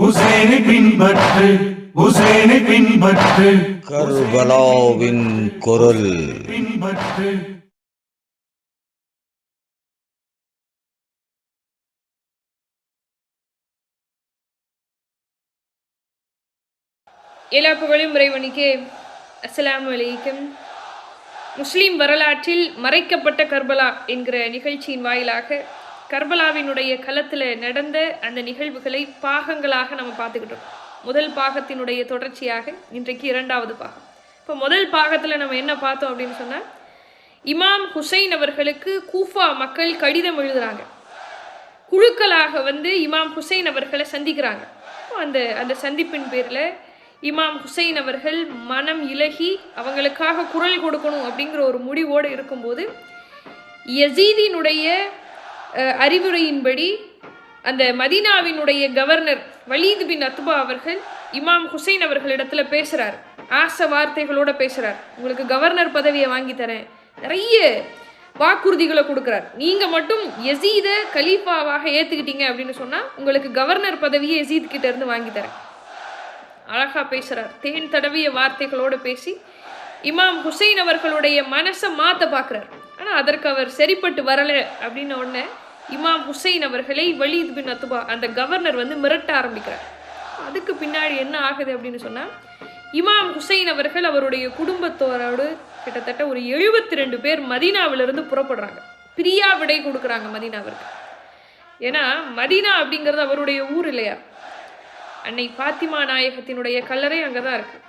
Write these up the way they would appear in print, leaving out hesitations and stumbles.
ஹுசைனை பின்பற்று, ஹுசைனை பின்பற்று, கர்பலாவின் குரல் பின்பற்று. எல்லா புகழும் இறைவனுக்கே. அஸ்ஸலாமு அலைக்கும். முஸ்லீம் வரலாற்றில் மறைக்கப்பட்ட கர்பலா என்கிற நிகழ்ச்சியின் வாயிலாக கர்பலாவினுடைய களத்தில் நடந்த அந்த நிகழ்வுகளை பாகங்களாக நம்ம பார்த்துக்கிட்டோம். முதல் பாகத்தினுடைய தொடர்ச்சியாக இன்றைக்கு இரண்டாவது பாகம். இப்போ முதல் பாகத்தில் நம்ம என்ன பார்த்தோம் அப்படின்னு சொன்னால், இமாம் ஹுசைன் அவர்களுக்கு கூஃபா மக்கள் கடிதம் எழுதுகிறாங்க. குழுக்களாக இமாம் ஹுசைன் அவர்களை சந்திக்கிறாங்க. அந்த அந்த சந்திப்பின் பேரில் இமாம் ஹுசைன் அவர்கள் மனம் இலகி அவங்களுக்காக குரல் கொடுக்கணும் அப்படிங்கிற ஒரு முடிவோடு இருக்கும்போது, யசீதினுடைய அறிவுரையின்படி அந்த மதீனாவினுடைய கவர்னர் வலீத் பின் அத்பா அவர்கள் இமாம் ஹுசைன் அவர்களிடத்தில் பேசுகிறார். ஆசை வார்த்தைகளோடு பேசுகிறார். உங்களுக்கு கவர்னர் பதவியை வாங்கி தரேன், நிறைய வாக்குறுதிகளை கொடுக்குறார். நீங்கள் மட்டும் யசீதை கலீஃபாவாக ஏற்றுக்கிட்டீங்க அப்படின்னு சொன்னால் உங்களுக்கு கவர்னர் பதவியை யசீத் கிட்ட இருந்து வாங்கி தரேன். அழகாக பேசுகிறார். தேன் தடவிய வார்த்தைகளோடு பேசி இமாம் ஹுசைன் அவர்களுடைய மனசை மாற்ற பார்க்குறார். ஆனால் அதற்கு அவர் சரிப்பட்டு வரலை அப்படின்ன உடனே இமாம் ஹுசைன் அவர்களை வலீத் பின் அத்பா அந்த கவர்னர் மிரட்ட ஆரம்பிக்கிறார். அதுக்கு பின்னாடி என்ன ஆகுது அப்படின்னு சொன்னால், இமாம் ஹுசைன் அவர்கள் அவருடைய குடும்பத்தோரோடு கிட்டத்தட்ட ஒரு 72 பேர் மதீனாவிலிருந்து புறப்படுறாங்க. பிரியா விடை கொடுக்குறாங்க மதீனாவிற்கு. ஏன்னா மதீனா அப்படிங்கிறது அவருடைய ஊர் இல்லையா. அன்னை பாத்திமா நாயகத்தினுடைய கல்லறை அங்கே தான் இருக்குது.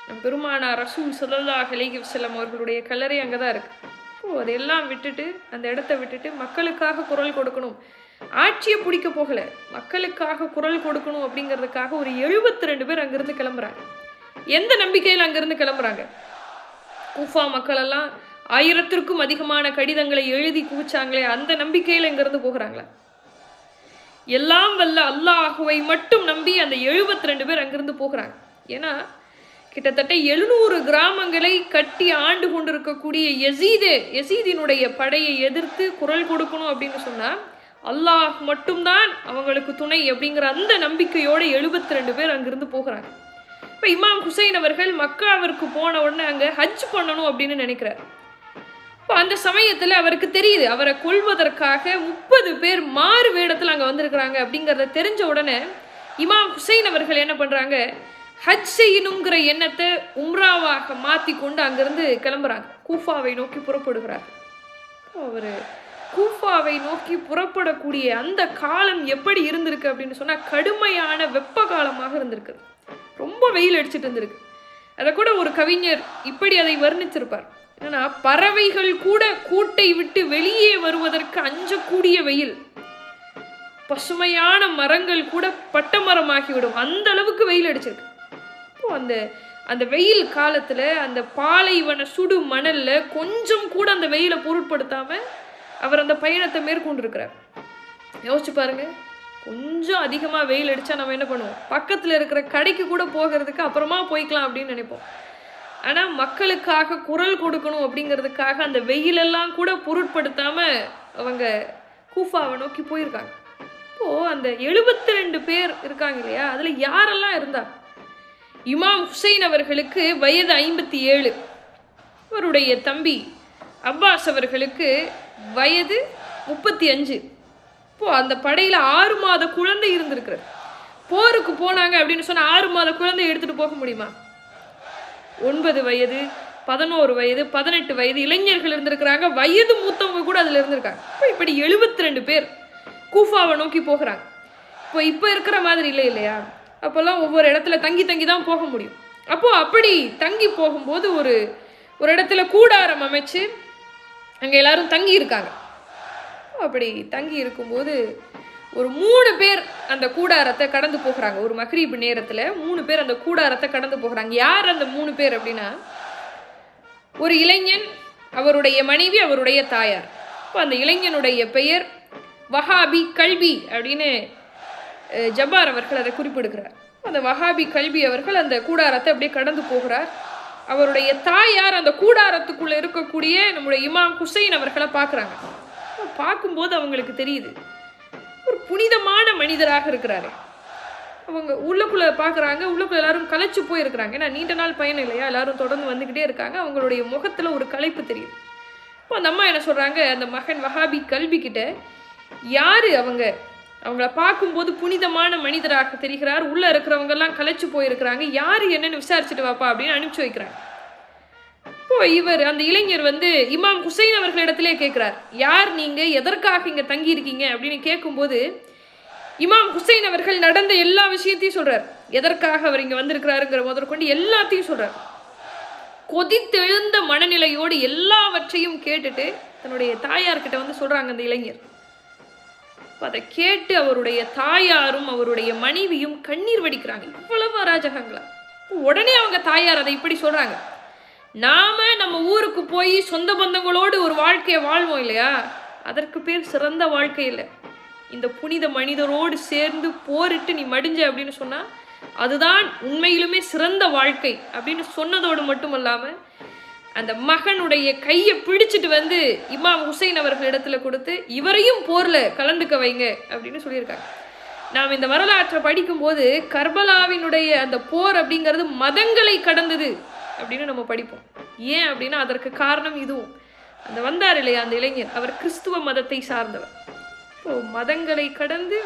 நம் பெருமானார் ரசூல் ஸல்லல்லாஹு அலைஹி வஸல்லம் அவர்களுடைய கல்லறை அங்கே தான் இருக்குது. அதையெல்லாம் விட்டுட்டு, அந்த இடத்த விட்டுட்டு மக்களுக்காக குரல் கொடுக்கணும், ஆட்சியை பிடிக்க போகலை, மக்களுக்காக குரல் கொடுக்கணும் அப்படிங்கிறதுக்காக ஒரு 72 பேர் அங்கேருந்து கிளம்புறாங்க. எந்த நம்பிக்கையில் அங்கேருந்து கிளம்புறாங்க? கூஃபா மக்களெல்லாம் 1000க்கும் அதிகமான கடிதங்களை எழுதி குவிச்சாங்களே, அந்த நம்பிக்கையில் இங்கேருந்து போகிறாங்களா? எல்லாம் வல்ல அல்லாஹுவை மட்டும் நம்பி அந்த 72 பேர் அங்கிருந்து போகிறாங்க. ஏன்னா கிட்டத்தட்ட 700 கிராமங்களை கட்டி ஆண்டு கொண்டிருக்கக்கூடிய யசீதினுடைய படையை எதிர்த்து குரல் கொடுக்கணும் அப்படின்னு சொன்னால் அல்லாஹ் மட்டும்தான் அவங்களுக்கு துணை அப்படிங்கிற அந்த நம்பிக்கையோடு 72 பேர் அங்கிருந்து போகிறாங்க. இப்போ இமாம் ஹுசைன் அவர்கள் மக்காவிற்கு போன உடனே அங்கே ஹஜ் பண்ணணும் அப்படின்னு நினைக்கிறார். இப்போ அந்த சமயத்தில் அவருக்கு தெரியுது, அவரை கொல்வதற்காக 30 பேர் மாறு வேடத்தில் அங்கே வந்திருக்கிறாங்க அப்படிங்கிறத தெரிஞ்ச உடனே இமாம் ஹுசைன் அவர்கள் என்ன பண்ணுறாங்க, ஹஜ் செய்யணுங்கிற எண்ணத்தை உம்ராவாக மாற்றி கொண்டு அங்கேருந்து கிளம்புறாங்க. கூஃபாவை நோக்கி புறப்படுகிறார். அவர் கூஃபாவை நோக்கி புறப்படக்கூடிய அந்த காலம் எப்படி இருந்திருக்கு அப்படின்னு சொன்னால், கடுமையான வெப்ப காலமாக இருந்திருக்கு. ரொம்ப வெயில் அடிச்சுட்டு இருந்திருக்கு. அதை கூட ஒரு கவிஞர் இப்படி அதை வர்ணிச்சிருப்பார். ஏன்னா பறவைகள் கூட கூட்டை விட்டு வெளியே வருவதற்கு அஞ்சக்கூடிய வெயில், பசுமையான மரங்கள் கூட பட்டமரமாகிவிடும், அந்த அளவுக்கு வெயில் அடிச்சிருக்கு. இப்போ அந்த வெயில் காலத்தில் அந்த பாலைவன சுடு மணலில் கொஞ்சம் கூட அந்த வெயிலை பொருட்படுத்தாமல் அவர் அந்த பயணத்தை மேற்கொண்டிருக்கிறார். யோசிச்சு பாருங்க, கொஞ்சம் அதிகமாக வெயில் அடித்தா நம்ம என்ன பண்ணுவோம், பக்கத்தில் இருக்கிற கடைக்கு கூட போகிறதுக்கு அப்புறமா போய்க்கலாம் அப்படின்னு நினைப்போம். ஆனால் மக்களுக்காக குரல் கொடுக்கணும் அப்படிங்கிறதுக்காக அந்த வெயிலெல்லாம் கூட பொருட்படுத்தாமல் அவங்க கூஃபாவை நோக்கி போயிருக்காங்க. இப்போது அந்த 72 பேர் இருக்காங்க இல்லையா, அதில் யாரெல்லாம் இருந்தா? இமாம் ஹுசைன் அவர்களுக்கு வயது 57. அவருடைய தம்பி அப்பாஸ் அவர்களுக்கு வயது 35. இப்போது அந்த படையில் 6 மாத குழந்தை இருந்திருக்கிறது. போருக்கு போனாங்க அப்படின்னு சொன்னால் 6 மாத குழந்தை எடுத்துகிட்டு போக முடியுமா? 9 வயது, 11 வயது, 18 வயது இளைஞர்கள் இருந்திருக்கிறாங்க. வயது மூத்தவங்க கூட அதில் இருந்திருக்காங்க. இப்போ இப்படி 72 பேர் கூஃபாவை நோக்கி போகிறாங்க. இப்போ இருக்கிற மாதிரி இல்லை இல்லையா. அப்போல்லாம் ஒவ்வொரு இடத்துல தங்கி தான் போக முடியும். அப்போது அப்படி தங்கி போகும்போது ஒரு இடத்துல கூடாரம் அமைச்சு அங்கே எல்லாரும் தங்கி இருக்காங்க. அப்படி தங்கி இருக்கும்போது ஒரு 3 பேர் அந்த கூடாரத்தை கடந்து போகிறாங்க. ஒரு மக்ரீப் நேரத்தில் 3 பேர் அந்த கூடாரத்தை கடந்து போகிறாங்க. யார் அந்த 3 பேர் அப்படின்னா, ஒரு இளைஞன், அவருடைய மனைவி, அவருடைய தாயார். இப்போ அந்த இளைஞனுடைய பெயர் வஹாபி கல்வி அப்படின்னு ஜப்பார் அவர்கள் அதை குறிப்பிடுகிறார். அந்த வஹாபி கல்வி அவர்கள் அந்த கூடாரத்தை அப்படியே கடந்து போகிறார். அவருடைய தாயார் அந்த கூடாரத்துக்குள்ளே இருக்கக்கூடிய நம்முடைய இமாம் ஹுசைன் அவர்களை பார்க்குறாங்க. பார்க்கும்போது அவங்களுக்கு தெரியுது, ஒரு புனிதமான மனிதராக இருக்கிறாரு. அவங்க உள்ளுக்குள்ளே பார்க்குறாங்க, உள்ளுக்குள்ளே எல்லாரும் களைச்சு போயிருக்கிறாங்க. ஏன்னா நீண்ட நாள் பயணம் இல்லையா, எல்லாரும் தொடர்ந்து வந்துக்கிட்டே இருக்காங்க. அவங்களுடைய முகத்தில் ஒரு களைப்பு தெரியுது. இப்போ அந்த அம்மா என்ன சொல்கிறாங்க, அந்த மகன் வஹாபி கல்விக்கிட்ட யார் அவங்கள பார்க்கும்போது புனிதமான மனிதராக தெரிகிறார், உள்ளே இருக்கிறவங்கெல்லாம் களைச்சு போயிருக்கிறாங்க, யார் என்னன்னு விசாரிச்சுட்டு வாப்பா அப்படின்னு அனுப்பிச்சி வைக்கிறாங்க. இப்போ அந்த இளைஞர் இமாம் ஹுசைன் அவர்களிடத்திலே கேட்குறார், யார் நீங்கள், எதற்காக இங்கே தங்கியிருக்கீங்க அப்படின்னு கேட்கும்போது இமாம் ஹுசைன் அவர்கள் நடந்த எல்லா விஷயத்தையும் சொல்கிறார். எதற்காக அவர் இங்கே வந்திருக்கிறாருங்கிற முதற்கொண்டு எல்லாத்தையும் சொல்கிறார். கொதித்தெழுந்த மனநிலையோடு எல்லாவற்றையும் கேட்டுட்டு தன்னுடைய தாயார்கிட்ட சொல்கிறாங்க அந்த இளைஞர். அதை கேட்டு அவருடைய தாயாரும் அவருடைய மனைவியும் கண்ணீர் வடிக்கிறாங்க. இவ்வளவு அராஜகங்களா? உடனே அவங்க தாயார் அதை இப்படி சொல்கிறாங்க, நாம நம்ம ஊருக்கு போய் சொந்த பந்தங்களோடு ஒரு வாழ்க்கையை வாழ்வோம் இல்லையா, அதற்கு பேர் சிறந்த வாழ்க்கை இல்லை. இந்த புனித மனிதரோடு சேர்ந்து போரிட்டு நீ மடிஞ்ச அப்படின்னு சொன்னா அதுதான் உண்மையிலுமே சிறந்த வாழ்க்கை அப்படின்னு சொன்னதோடு மட்டுமல்லாமல் அந்த மகனுடைய கையை பிடிச்சிட்டு இமாம் ஹுசைன் அவர்களிடத்துல கொடுத்து இவரையும் போர்ல கலந்துக்க வைங்க அப்படின்னு சொல்லியிருக்காங்க. நாம் இந்த வரலாற்றை படிக்கும்போது கர்பலாவினுடைய அந்த போர் அப்படிங்கிறது மதங்களை கடந்தது அப்படின்னு நம்ம படிப்போம். ஏன் அப்படின்னா அதற்கு காரணம் இதுவும். அந்த வந்தார் இல்லையா அந்த இளைஞர், அவர் கிறிஸ்துவ மதத்தை சார்ந்தவர். மதங்களை கடந்து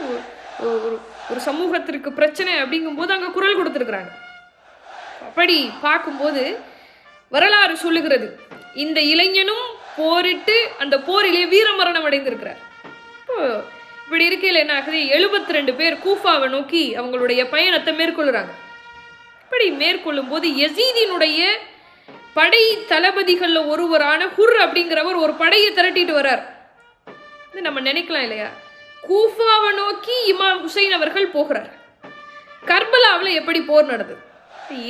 ஒரு சமூகத்திற்கு பிரச்சனை அப்படிங்கும்போது அங்கே குரல் கொடுத்துருக்குறாங்க. அப்படி பார்க்கும்போது வரலாறு சொல்லுகிறது, இந்த இளைஞனும் போரிட்டு அந்த போரிலே வீரமரணம் அடைந்திருக்கிறார். இப்படி இருக்கையில் என்ன ஆகுது, 72 பேர் கூஃபாவை நோக்கி அவங்களுடைய பயணத்தை மேற்கொள்ளுறாங்க. இப்படி மேற்கொள்ளும் போது யசீதினுடைய படை தளபதிகளில் ஒருவரான ஹுர் அப்படிங்கிறவர் ஒரு படையை திரட்டிட்டு வர்றார். நம்ம நினைக்கலாம் இல்லையா, கூஃபாவை நோக்கி இமாம் ஹுசைன் அவர்கள் போகிறார். கர்பலாவில் எப்படி போர் நடந்தது,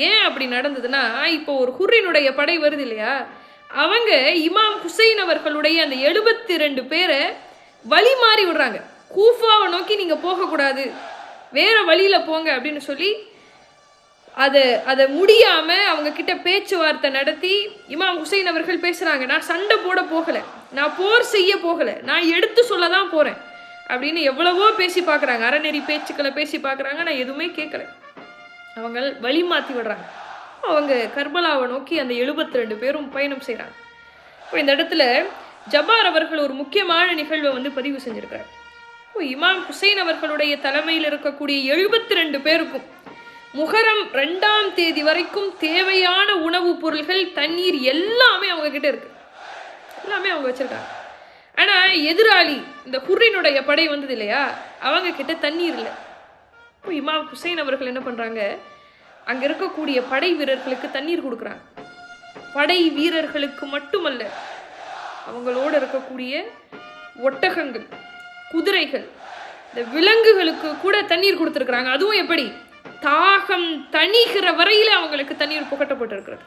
ஏன் அப்படி நடந்ததுன்னா, இப்போ ஒரு ஹுர்ரினுடைய படை வருது இல்லையா, அவங்க இமாம் ஹுசைன் அவர்களுடைய அந்த 72 பேரை வழி மாறி விடுறாங்க. கூஃபாவை நோக்கி நீங்கள் போகக்கூடாது, வேற வழியில் போங்க அப்படின்னு சொல்லி அதை முடியாமல் அவங்க கிட்ட பேச்சுவார்த்தை நடத்தி இமாம் ஹுசைன் அவர்கள் பேசுகிறாங்க, நான் சண்டை போட போகலை, நான் போர் செய்ய போகலை, நான் எடுத்து சொல்ல தான் போகிறேன் அப்படின்னு எவ்வளவோ பேசி பார்க்குறாங்க. அறநெறி பேச்சுக்களை பேசி பார்க்குறாங்க, நான் எதுவுமே கேட்கல. அவங்க வழி மாற்றி விடுறாங்க. அவங்க கர்பலாவை நோக்கி அந்த 72 பேரும் பயணம் செய்கிறாங்க. இப்போ இந்த இடத்துல ஜபார் அவர்கள் ஒரு முக்கியமான நிகழ்வை பதிவு செஞ்சுருக்கிறார். இப்போ இமாம் ஹுசைன் அவர்களுடைய தலைமையில் இருக்கக்கூடிய 72 பேருக்கும் முஹர்ரம் 2ஆம் தேதி வரைக்கும் தேவையான உணவுப் பொருள்கள், தண்ணீர் எல்லாமே அவங்க கிட்ட இருக்கு, எல்லாமே அவங்க வச்சிருக்காங்க. ஆனால் எதிராளி இந்த ஹுர்ரினுடைய படை வந்தது இல்லையா, அவங்க கிட்ட தண்ணீர் இல்லை. இப்போ இமாம் ஹுசைன் அவர்கள் என்ன பண்ணுறாங்க, அங்கே இருக்கக்கூடிய படை வீரர்களுக்கு தண்ணீர் கொடுக்குறாங்க. படை வீரர்களுக்கு மட்டுமல்ல, அவங்களோடு இருக்கக்கூடிய ஒட்டகங்கள், குதிரைகள், இந்த விலங்குகளுக்கு கூட தண்ணீர் கொடுத்துருக்குறாங்க. அதுவும் எப்படி, தாகம் தணிகிற வரையில் அவங்களுக்கு தண்ணீர் புகட்டப்பட்டிருக்கிறது.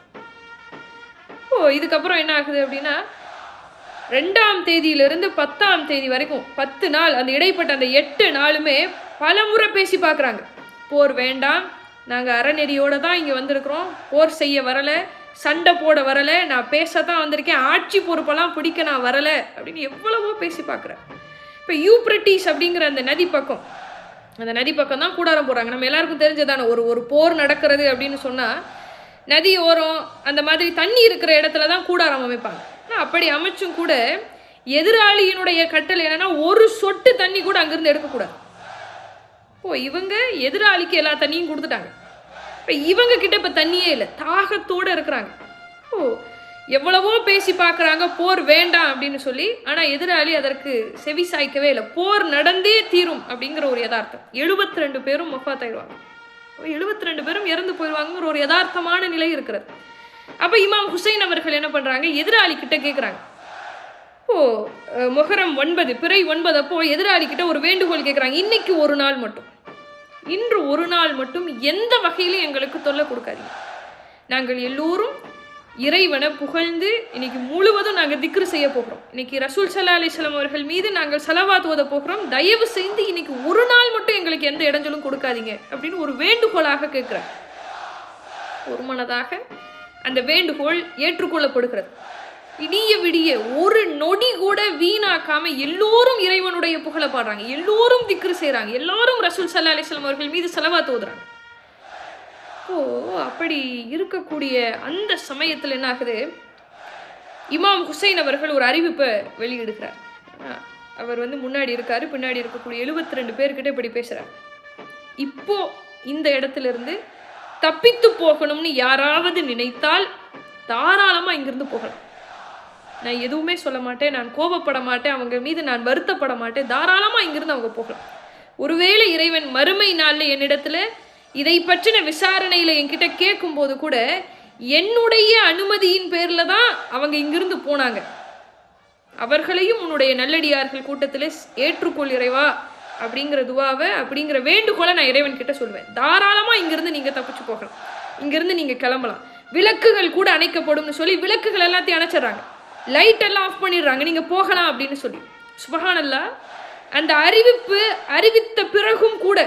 இதுக்கப்புறம் என்ன ஆகுது அப்படின்னா, 2ஆம் தேதியிலிருந்து 10ஆம் தேதி வரைக்கும் 10 நாள், அந்த இடைப்பட்ட அந்த 8 நாளுமே பல முறை பேசி பார்க்குறாங்க. போர் வேண்டாம், நாங்கள் அறநெறியோடு தான் இங்கே வந்திருக்கிறோம், போர் செய்ய வரலை, சண்டை போட வரலை, நான் பேசத்தான் வந்திருக்கேன், ஆட்சி பொறுப்பெல்லாம் பிடிக்க நான் வரலை அப்படின்னு எவ்வளவோ பேசி பார்க்குறேன். இப்போ யூப்ரட்டிஸ் அப்படிங்கிற அந்த நதி பக்கம், அந்த நதி பக்கம் தான் கூடாரம் போடுறாங்க. நம்ம எல்லாருக்கும் தெரிஞ்சதான ஒரு போர் நடக்கிறது அப்படின்னு சொன்னால் நதி ஓரம் அந்த மாதிரி தண்ணி இருக்கிற இடத்துல தான் கூடாரம் அமைப்பாங்க. ஆனால் அப்படி அமைச்சும் கூட எதிராளியினுடைய கட்டளை என்னன்னா, ஒரு சொட்டு தண்ணி கூட அங்கேருந்து எடுக்கக்கூடாது. இவங்க எதிராளிக்கு எல்லா தண்ணியும் கொடுத்துட்டாங்க. இப்போ இவங்க கிட்ட இப்போ தண்ணியே இல்லை, தாகத்தோடு இருக்கிறாங்க. எவ்வளவோ பேசி பார்க்குறாங்க போர் வேண்டாம் அப்படின்னு சொல்லி, ஆனால் எதிராளி அதற்கு செவி சாய்க்கவே இல்லை. போர் நடந்தே தீரும் அப்படிங்கிற ஒரு யதார்த்தம். 72 பேரும் மொஃபாத்தாயிடுவாங்க, 72 பேரும் இறந்து போயிடுவாங்கிற ஒரு யதார்த்தமான நிலை இருக்கிறது. அப்போ இமாம் ஹுசைன் அவர்கள் என்ன பண்ணுறாங்க, எதிராளி கிட்ட கேட்குறாங்க. முஹர்ரம் 9 பிறை 9 அப்போ எதிராளி கிட்ட ஒரு வேண்டுகோள் கேட்குறாங்க, இன்னைக்கு ஒரு நாள் மட்டும், இன்று ஒரு நாள் மட்டும் எந்த வகையிலும் எங்களுக்கு தொல்லை கொடுக்காதீங்க, நாங்கள் எல்லோரும் இறைவனை புகழ்ந்து இன்னைக்கு முழுவதும் நாங்கள் திக்ரு செய்ய போகிறோம், இன்னைக்கு ரசூல் ஸல்லல்லாஹு அலைஹி வஸல்லம் அவர்கள் மீது நாங்கள் ஸலவாத் ஓத போகிறோம், தயவு செய்து இன்னைக்கு ஒரு நாள் மட்டும் எங்களுக்கு எந்த இடைஞ்சலும் கொடுக்காதீங்க அப்படின்னு ஒரு வேண்டுகோளாக கேட்குறாங்க. ஒரு மனதாக அந்த வேண்டுகோள் ஏற்றுக்கொள்ளப்படுகிறது. விடிய விடிய ஒரு நொடி கூட வீணாக்காம எல்லோரும் இறைவனுடைய புகழ பாடுறாங்க, எல்லோரும் திக்ரு செய்றாங்க, எல்லாரும் ரசூல் ஸல்லல்லாஹு அலைஹி வஸல்லம் அவர்கள் மீது ஸலவாத் ஓதுறாங்க. இப்போ அப்படி இருக்கக்கூடிய அந்த சமயத்தில் என்ன ஆகுது, இமாம் ஹுசைன் அவர்கள் ஒரு அறிவிப்பை வெளியிடுகிறார். அவர் முன்னாடி இருக்காரு, பின்னாடி இருக்கக்கூடிய 72 பேர்கிட்ட இப்படி பேசுறார். இப்போ இந்த இடத்துல இருந்து தப்பித்து போகணும்னு யாராவது நினைத்தால் தாராளமா இங்கிருந்து போகலாம். நான் எதுவுமே சொல்ல மாட்டேன், நான் கோபப்பட மாட்டேன், அவங்க மீது நான் வருத்தப்பட மாட்டேன். தாராளமா இங்கிருந்து அவங்க போகலாம். ஒருவேளை இறைவன் மறுமை நாள்ல என்னிடத்துல இதை பற்றின விசாரணையில என்கிட்ட கேட்கும் போது கூட என்னுடைய அனுமதியின் பேர்ல தான் அவங்க இங்கிருந்து போனாங்க, அவர்களையும் உன்னுடைய நல்லடியார்கள் கூட்டத்திலே ஏற்றுக்கொள் இறைவா அப்படிங்கிற துவாவை, அப்படிங்கிற வேண்டுகோளை நான் இறைவன் கிட்ட சொல்லுவேன். தாராளமா இங்கிருந்து நீங்க தப்பிச்சு போகலாம், இங்கிருந்து நீங்க கிளம்பலாம். விளக்குகள் கூட அணைக்கப்படும் சொல்லி விளக்குகள் எல்லாத்தையும் அணைச்சிடறாங்க, லைட் எல்லாம் ஆஃப் பண்ணிடுறாங்க, நீங்க போகலாம் அப்படின்னு சொல்லி. சுப்ஹானல்லாஹ். அந்த அறிவித்த பிறகும் கூட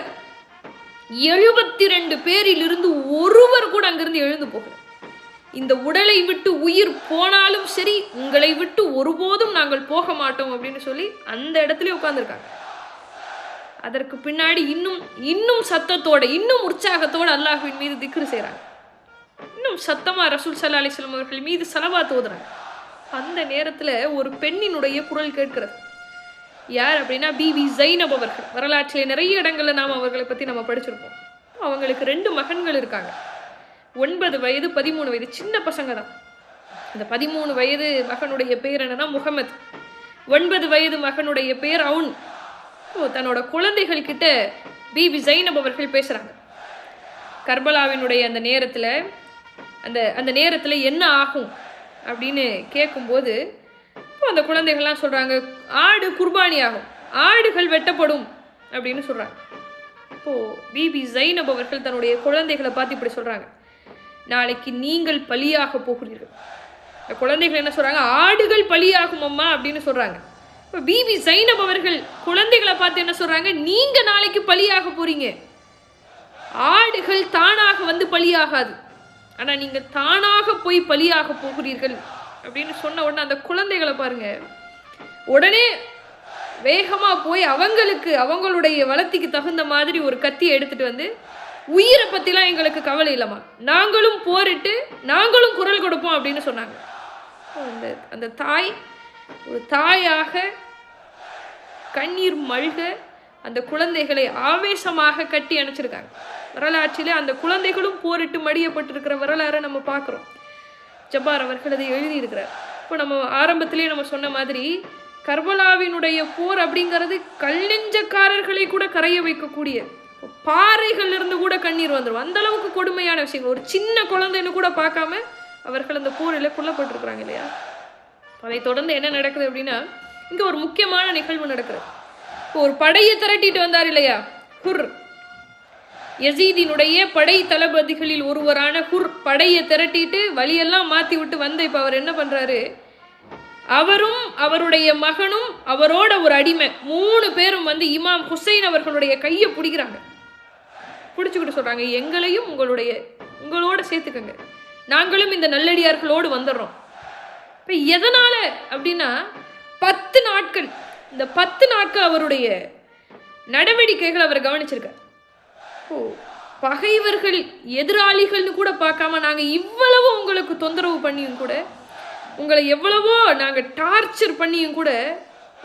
72 பேரிலிருந்து ஒருவர் கூட அங்கிருந்து எழுந்து போகல. இந்த உடலை விட்டு உயிர் போனாலும் சரி, உங்களை விட்டு ஒருபோதும் நாங்கள் போக மாட்டோம் அப்படின்னு சொல்லி அந்த இடத்துல உட்கார்ந்துருக்காங்க. அதற்கு பின்னாடி இன்னும் சத்தத்தோட, இன்னும் உற்சாகத்தோட அல்லாஹ்வின் மீது திக்ரு செய்றாங்க, இன்னும் சத்தமா ரசூல் ஸல்லல்லாஹு அலைஹி வஸல்லம் அவர்கள் மீது ஸலவாத் ஓதுறாங்க. அந்த நேரத்துல ஒரு பெண்ணினுடைய குரல் கேட்கிறது. யார் அப்படின்னா பிபி ஜைனப் அவர்கள். வரலாற்றிலே நிறைய இடங்கள்ல நாம் அவர்களை பத்தி நம்ம படிச்சிருப்போம். அவங்களுக்கு 2 மகன்கள் இருக்காங்க. 9 வயது 13 வயது, சின்ன பசங்க தான். அந்த 13 வயது மகனுடைய பெயர் என்னன்னா முகமது, 9 வயது மகனுடைய பெயர் அவுன். தன்னோட குழந்தைகள் கிட்ட பிபி ஜைனப் அவர்கள் பேசுறாங்க. கர்பலாவினுடைய அந்த நேரத்துல என்ன ஆகும் அப்படின்னு கேட்கும்போது அந்த குழந்தைகள்லாம் சொல்றாங்க, ஆடு குர்பானி ஆகும், ஆடுகள் வெட்டப்படும் அப்படின்னு சொல்றாங்க. இப்போ பிபி ஜைனப் அவர்கள் தன்னுடைய குழந்தைகளை பார்த்து இப்படி சொல்றாங்க, நாளைக்கு நீங்கள் பலியாக போகிறீர்கள். குழந்தைகள் என்ன சொல்றாங்க, ஆடுகள் பலியாகும் அம்மா அப்படின்னு சொல்றாங்க. இப்போ பிபி ஜைனப் அவர்கள் குழந்தைகளை பார்த்து என்ன சொல்றாங்க, நீங்க நாளைக்கு பலியாக போறீங்க, ஆடுகள் தானாக வந்து பலியாகாது, ஆனா நீங்க தானாக போய் பலியாக போகிறீர்கள் அப்படின்னு சொன்ன உடனே அந்த குழந்தைகளை பாருங்க, உடனே வேகமா போய் அவங்களுடைய வளர்த்திக்கு தகுந்த மாதிரி ஒரு கத்தியை எடுத்துட்டு வந்து, உயிரை பத்திலாம் எங்களுக்கு கவலை இல்லைம்மா, நாங்களும் போரிட்டு நாங்களும் குரல் கொடுப்போம் அப்படின்னு சொன்னாங்க. அந்த தாய் ஒரு தாயாக கண்ணீர் மல்க அந்த குழந்தைகளை ஆவேசமாக கட்டி அணைச்சிருக்காங்க. வரலாற்றிலே அந்த குழந்தைகளும் போரிட்டு மடியப்பட்டிருக்கிற வரலாறை நம்ம பார்க்குறோம். ஜப்பார் அவர்கள் அதை எழுதியிருக்கிறார். இப்போ நம்ம ஆரம்பத்திலேயே நம்ம சொன்ன மாதிரி கர்பலாவினுடைய போர் அப்படிங்கிறது கல்லெஞ்சக்காரர்களை கூட கரைய வைக்கக்கூடிய, பாறைகள் இருந்து கூட கண்ணீர் வந்துடும், அந்த அளவுக்கு கொடுமையான விஷயங்கள். ஒரு சின்ன குழந்தைன்னு கூட பார்க்காம அவர்கள் அந்த போரில் கொல்லப்பட்டிருக்கிறாங்க இல்லையா. அதை தொடர்ந்து என்ன நடக்குது அப்படின்னா, இங்க ஒரு முக்கியமான நிகழ்வு நடக்குது. இப்போ ஒரு படையை திரட்டிட்டு வந்தார் இல்லையா ஹுர், யசீதினுடைய படை தளபதிகளில் ஒருவரான ஹுர் படையை திரட்டிட்டு வழியெல்லாம் மாத்தி விட்டு வந்த இப்ப அவர் என்ன பண்றாரு, அவரும் அவருடைய மகனும் அவரோட ஒரு அடிமை 3 பேரும் இமாம் ஹுசைன் அவர்களுடைய கையை பிடிக்கிறாங்க. பிடிச்சுக்கிட்டு சொல்றாங்க, எங்களையும் உங்களோட சேர்த்துக்கங்க, நாங்களும் இந்த நல்லடியார்களோடு வந்துடுறோம். இப்ப எதனால அப்படின்னா 10 நாட்கள், இந்த 10 நாட்கள் அவருடைய நடவடிக்கைகள் அவர் கவனிச்சிருக்கார். பகைவர்கள் எதிராளிகள்னு கூட பார்க்காம நாங்க இவ்வளவு உங்களுக்கு தொந்தரவு பண்ணியும் கூட, உங்களை எவ்வளவோ நாங்க டார்ச்சர் பண்ணியும் கூட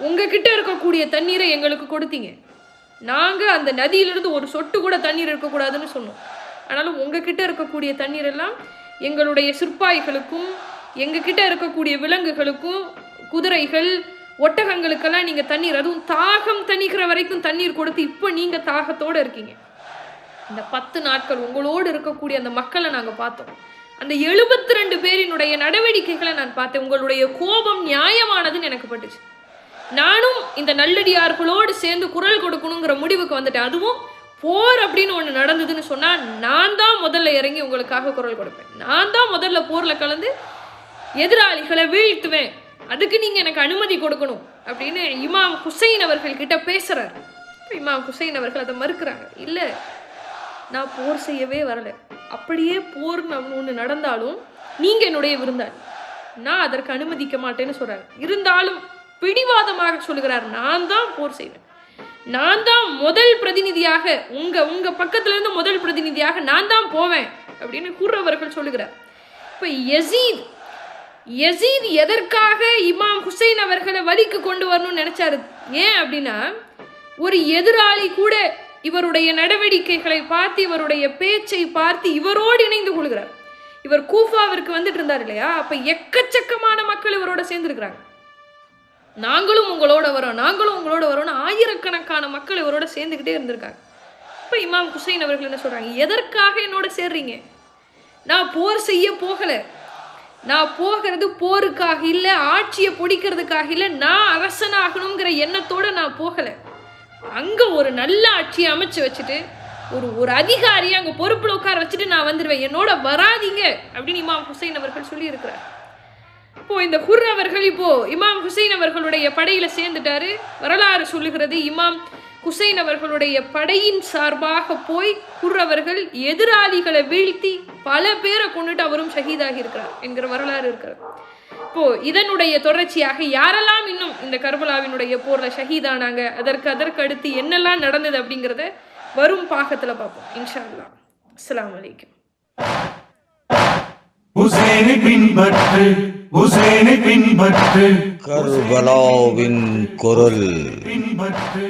உங்ககிட்ட இருக்கக்கூடிய தண்ணீரை எங்களுக்கு கொடுத்தீங்க. நாங்க அந்த நதியிலிருந்து ஒரு சொட்டு கூட தண்ணீர் இருக்கக்கூடாதுன்னு சொன்னோம். ஆனாலும் உங்ககிட்ட இருக்கக்கூடிய தண்ணீர் எல்லாம் எங்களுடைய சிற்பாய்களுக்கும் எங்ககிட்ட இருக்கக்கூடிய விலங்குகளுக்கும் குதிரைகள் ஒட்டகங்களுக்கெல்லாம் நீங்க தண்ணீர், அதுவும் தாகம் தணிக்கிற வரைக்கும் தண்ணீர் கொடுத்து இப்போ நீங்க தாகத்தோட இருக்கீங்க. இந்த 10 நாட்கள் உங்களோடு இருக்கக்கூடிய அந்த மக்களை நாங்க பார்த்தோம். அந்த 72 பேரினுடைய நடவடிக்கைகளை நான் பார்த்தேன். உங்களுடைய கோபம் நியாயமானதுன்னு எனக்கு பட்டுச்சு. நானும் இந்த நல்லடியார்களோடு சேர்ந்து குரல் கொடுக்கணுங்கிற முடிவுக்கு வந்துட்டேன். அதுவும் போர் அப்படின்னு ஒன்று நடந்ததுன்னு சொன்னா நான் தான் முதல்ல இறங்கி உங்களுக்காக குரல் கொடுப்பேன், நான் தான் முதல்ல போர்ல கலந்து எதிராளிகளை வீழ்த்துவேன், அதுக்கு நீங்க எனக்கு அனுமதி கொடுக்கணும் அப்படின்னு இமாம் ஹுசைன் அவர்கள் கிட்ட பேசுறாரு. இமாம் ஹுசைன் அவர்கள் அதை மறுக்கிறாங்க. இல்ல, நான் போர் செய்யவே வரல, அப்படியே போர்னு ஒன்று நடந்தாலும் நீங்க என்னுடைய விருந்தாளி, நான் அதற்கு அனுமதிக்க மாட்டேன்னு சொல்றாரு. இருந்தாலும் பிடிவாதமாக சொல்லுகிறார், நான் தான் போர் செய்வேன், நான் தான் முதல் பிரதிநிதியாக உங்க பக்கத்துல இருந்து முதல் பிரதிநிதியாக நான் தான் போவேன் அப்படின்னு ஹுர் அவர்கள் சொல்லுகிறார். இப்ப யசீத் எதற்காக இமாம் ஹுசைன் அவர்களை வழிக்கு கொண்டு வரணும்னு நினைச்சாரு? ஏன் அப்படின்னா, ஒரு எதிராளி கூட இவருடைய நடவடிக்கைகளை பார்த்து, இவருடைய பேச்சை பார்த்து இவரோடு இணைந்து கொள்கிறார். இவர் கூஃபாவிற்கு வந்துட்டு இருந்தார் இல்லையா, அப்ப எக்கச்சக்கமான மக்கள் இவரோட சேர்ந்துருக்கிறாங்க. நாங்களும் உங்களோட வரோம்னு ஆயிரக்கணக்கான மக்கள் இவரோட சேர்ந்துக்கிட்டே இருந்திருக்காங்க. இப்ப இமாம் ஹுசைன் அவர்கள் என்ன சொல்றாங்க, எதற்காக என்னோட சேர்றீங்க? நான் போர் செய்ய போகல, நான் போகிறது போருக்காக இல்ல, ஆட்சியை பிடிக்கிறதுக்காக இல்ல, நான் அரசனாகணுங்கிற எண்ணத்தோட நான் போகல. அங்க ஒரு நல்ல ஆட்சியை அமைச்சு வச்சுட்டு ஒரு அதிகாரியை அங்க பொறுப்புல உட்கார வச்சுட்டு நான் வந்துடுவேன், என்னோட வராதிங்க அப்படின்னு இமாம் ஹுசைன் அவர்கள் சொல்லி இருக்கிறார். இப்போ இந்த ஹுர் அவர்கள் இப்போ இமாம் ஹுசைன் அவர்களுடைய படையில சேர்ந்துட்டாரு. வரலாறு சொல்லுகிறது, இமாம் ஹுசைன் அவர்களுடைய படையின் சார்பாக போய் ஹுர் அவர்கள் எதிராளிகளை வீழ்த்தி பல பேரை கொண்டுட்டு அவரும் ஷஹீதாகி இருக்கிறார் என்கிற வரலாறு இருக்கிறார். இப்போ இதனுடைய தொடர்ச்சியாக யாரெல்லாம் இன்னும் இந்த கர்பலாவினுடைய போர்ல ஷஹீதானாங்க, அதற்கு அடுத்து என்னெல்லாம் நடந்தது அப்படிங்கிறத வரும் பாகத்துல பார்ப்போம் இன்ஷா அல்லாஹ். அஸ்ஸலாமு அலைக்கும். ஹுசைனை பின்பற்று, ஹுசைனை பின்பற்று, கர்பலாவின் குரல் பின்பற்று.